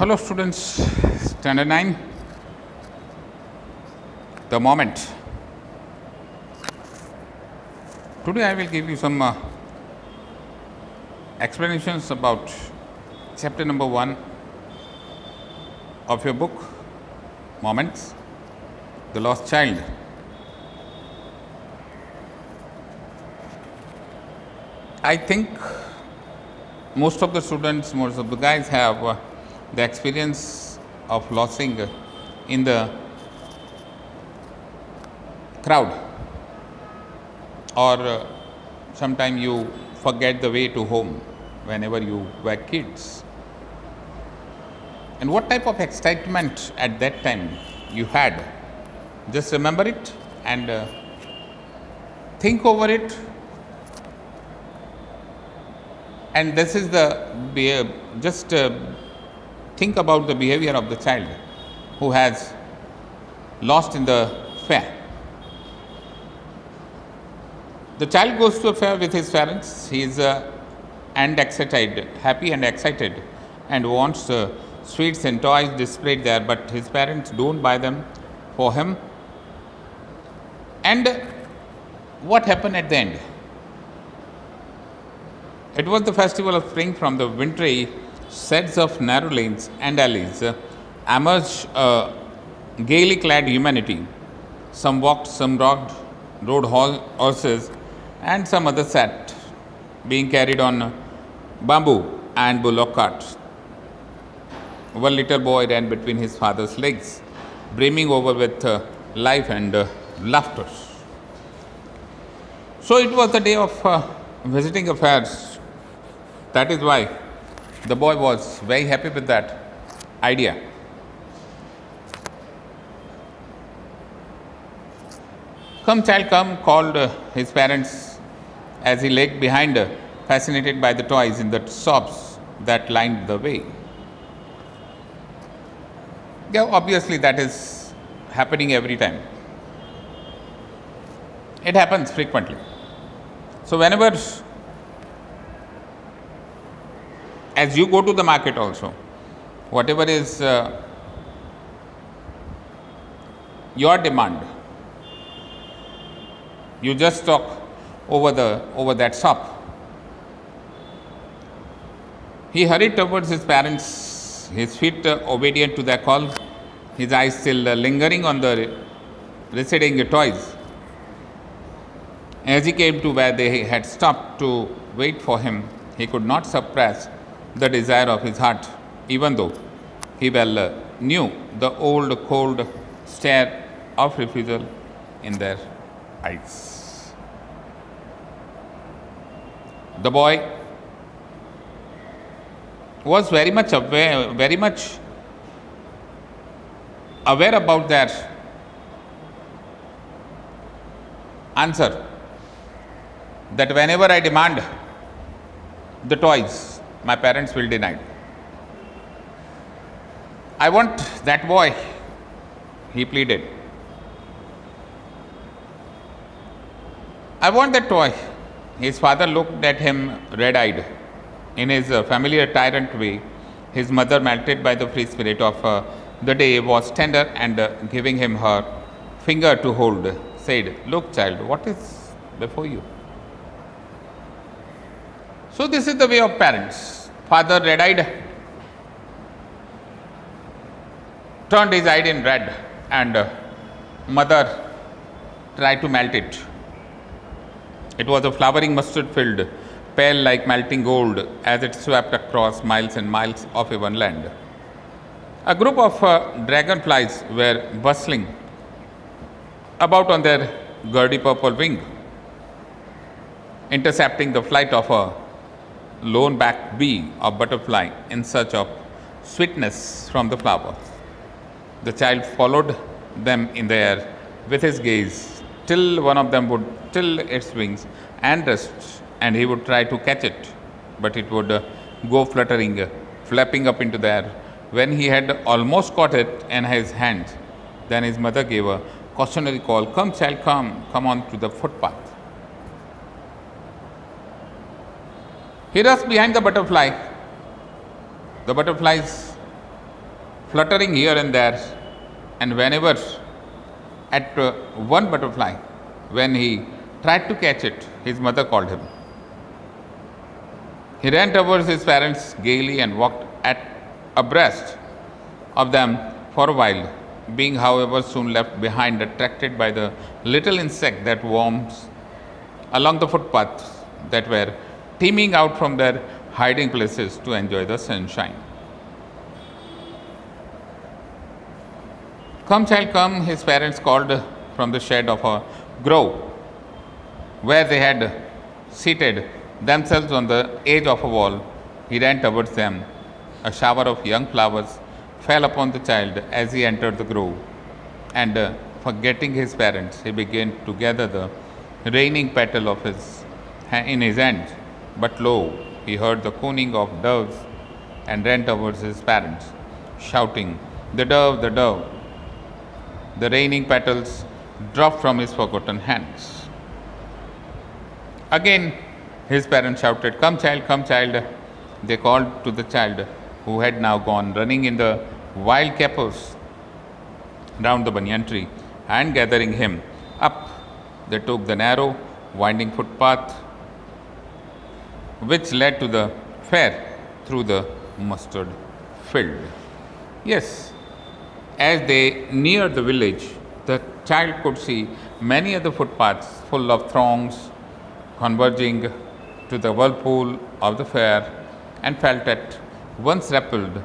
Hello students, standard 9, the moment. Today I will give you some explanations about chapter number 1 of your book, Moments, The Lost Child. I think most of the students, most of the guys have the experience of losing in the crowd, or sometime you forget the way to home whenever you were kids. And what type of excitement at that time you had? Just remember it and think over it. And this is just think about the behavior of the child who has lost in the fair. The child goes to a fair with his parents. He is happy and excited, and wants sweets and toys displayed there, but his parents don't buy them for him. And what happened at the end? It was the festival of spring. From the wintry sets of narrow lanes and alleys emerged gaily clad humanity. Some walked, some rode horses, and some others sat, being carried on bamboo and bullock carts. One little boy ran between his father's legs, brimming over with life and laughter. So it was the day of visiting a fair. That is why the boy was very happy with that idea. "Come, child, come," called his parents as he lagged behind, fascinated by the toys in the shops that lined the way. Yeah, obviously that is happening every time. It happens frequently. So whenever, as you go to the market also, whatever is your demand, you just talk over that shop. He hurried towards his parents, his feet obedient to their call, his eyes still lingering on the receding toys. As he came to where they had stopped to wait for him, he could not suppress the desire of his heart, even though he well knew the old cold stare of refusal in their eyes. The boy was very much aware about their answer, that whenever I demand the toys, my parents will deny. "I want that boy," he pleaded. "I want that toy." His father looked at him red-eyed. In his familiar tyrant way, his mother, melted by the free spirit of the day, was tender, and giving him her finger to hold, said, "Look, child, what is before you?" So this is the way of parents. Father, red-eyed, turned his eye in red, and mother tried to melt it. It was a flowering mustard field, pale like melting gold, as it swept across miles and miles of even land. A group of dragonflies were bustling about on their gaudy purple wing, intercepting the flight of a lone backed bee or butterfly in search of sweetness from the flowers. The child followed them in the air with his gaze till one of them would till its wings and rest, and he would try to catch it, but it would go fluttering, flapping up into the air. When he had almost caught it in his hands, then his mother gave a cautionary call, "Come, child, come on to the footpath." He rushed behind the butterfly. The butterflies fluttering here and there, and whenever at one butterfly, when he tried to catch it, his mother called him. He ran towards his parents gaily and walked at abreast of them for a while, being, however, soon left behind, attracted by the little insect that worms along the footpaths that were teeming out from their hiding places to enjoy the sunshine. Come, child, come, his parents called from the shade of a grove where they had seated themselves on the edge of a wall. He ran towards them. A shower of young flowers fell upon the child as he entered the grove, and forgetting his parents, he began to gather the raining petal of in his hand. But lo, he heard the cooing of doves and ran towards his parents, shouting, "The dove, the dove!" The raining petals dropped from his forgotten hands. Again, his parents shouted, "Come, child, come, child." They called to the child, who had now gone running in the wild capers round the banyan tree, and gathering him up, they took the narrow, winding footpath which led to the fair through the mustard field. Yes, as they neared the village, the child could see many other footpaths full of throngs converging to the whirlpool of the fair, and felt at once repelled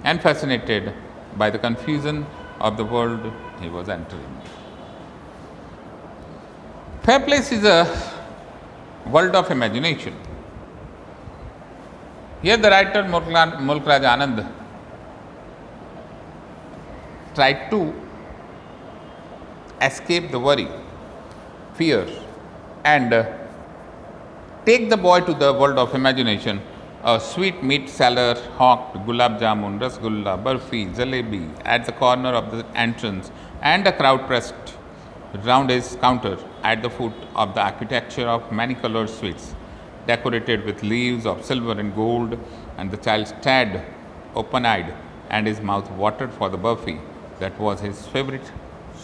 and fascinated by the confusion of the world he was entering. Fair Place is a world of imagination. Here the writer Mulk Raj Anand tried to escape the worry, fear, and take the boy to the world of imagination. A sweet meat seller hawked gulab jamun, rasgulla, barfi, jalebi at the corner of the entrance, and a crowd pressed round his counter at the foot of the architecture of many colored sweets, decorated with leaves of silver and gold, and the child stared open-eyed, and his mouth watered for the barfi that was his favorite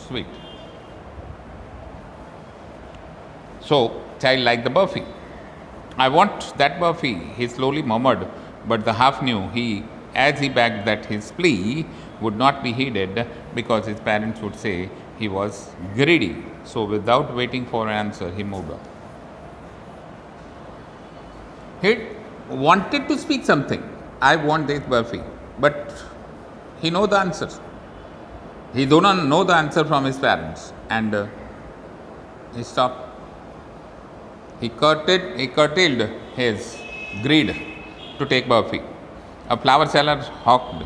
sweet. So, child liked the barfi. "I want that barfi," he slowly murmured, but the half knew he, as he begged, that his plea would not be heeded, because his parents would say he was greedy. So, without waiting for an answer, he moved on. He wanted to speak something. "I want this barfi," but he know the answer. He do not know the answer from his parents, and he stopped. He curtailed his greed to take barfi. A flower seller hawked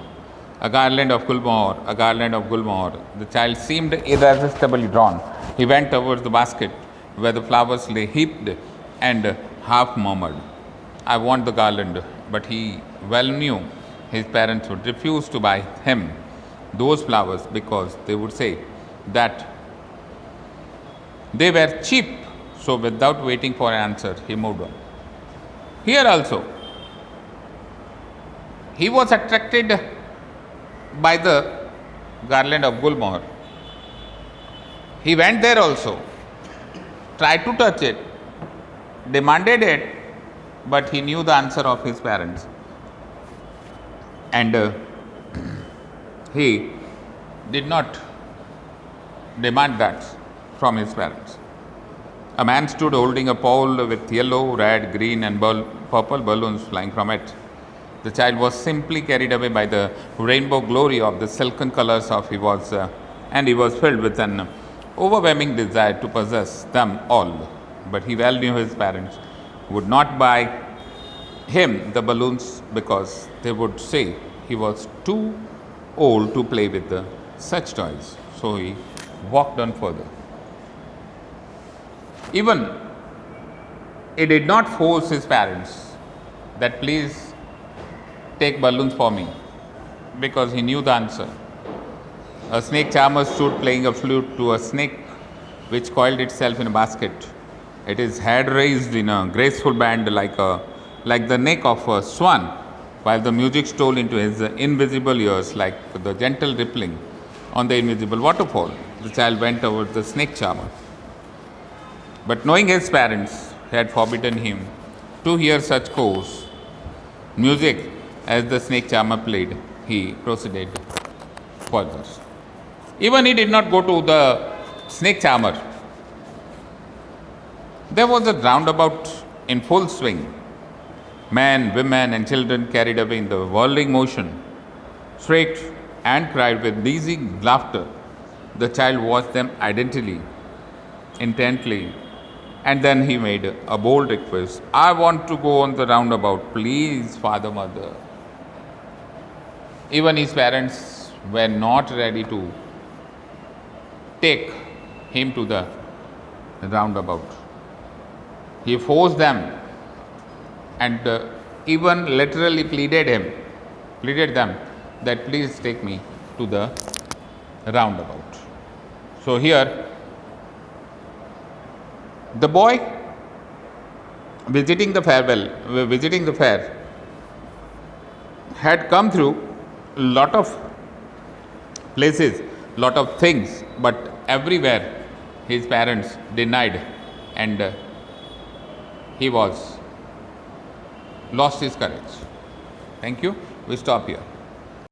a garland of gulmohar. The child seemed irresistibly drawn. He went towards the basket where the flowers lay heaped, and half murmured, "I want the garland," but he well knew his parents would refuse to buy him those flowers, because they would say that they were cheap. So, without waiting for an answer, he moved on. Here also, he was attracted by the garland of gulmohar. He went there also, tried to touch it, demanded it, but he knew the answer of his parents, and he did not demand that from his parents. A man stood holding a pole with yellow, red, green, and purple balloons flying from it. The child was simply carried away by the rainbow glory of the silken colors of and he was filled with an overwhelming desire to possess them all. But he well knew his parents would not buy him the balloons, because they would say he was too old to play with such toys. So he walked on further. Even he did not force his parents that please take balloons for me, because he knew the answer. A snake charmer stood playing a flute to a snake which coiled itself in a basket. Its head raised in a graceful band like the neck of a swan, while the music stole into his invisible ears like the gentle rippling on the invisible waterfall. The child went towards the snake charmer. But knowing his parents had forbidden him to hear such coarse music as the snake charmer played, he proceeded further. Even he did not go to the snake charmer. There was a roundabout in full swing. Men, women, and children carried away in the whirling motion, shrieked and cried with dizzy laughter. The child watched them intently, and then he made a bold request. I want to go on the roundabout, please, father, mother. Even his parents were not ready to take him to the roundabout. He forced them and even literally pleaded them that please take me to the roundabout. So here, the boy visiting the fair had come through a lot of places, lot of things, but everywhere his parents denied, and he was lost his courage. Thank you. We stop here.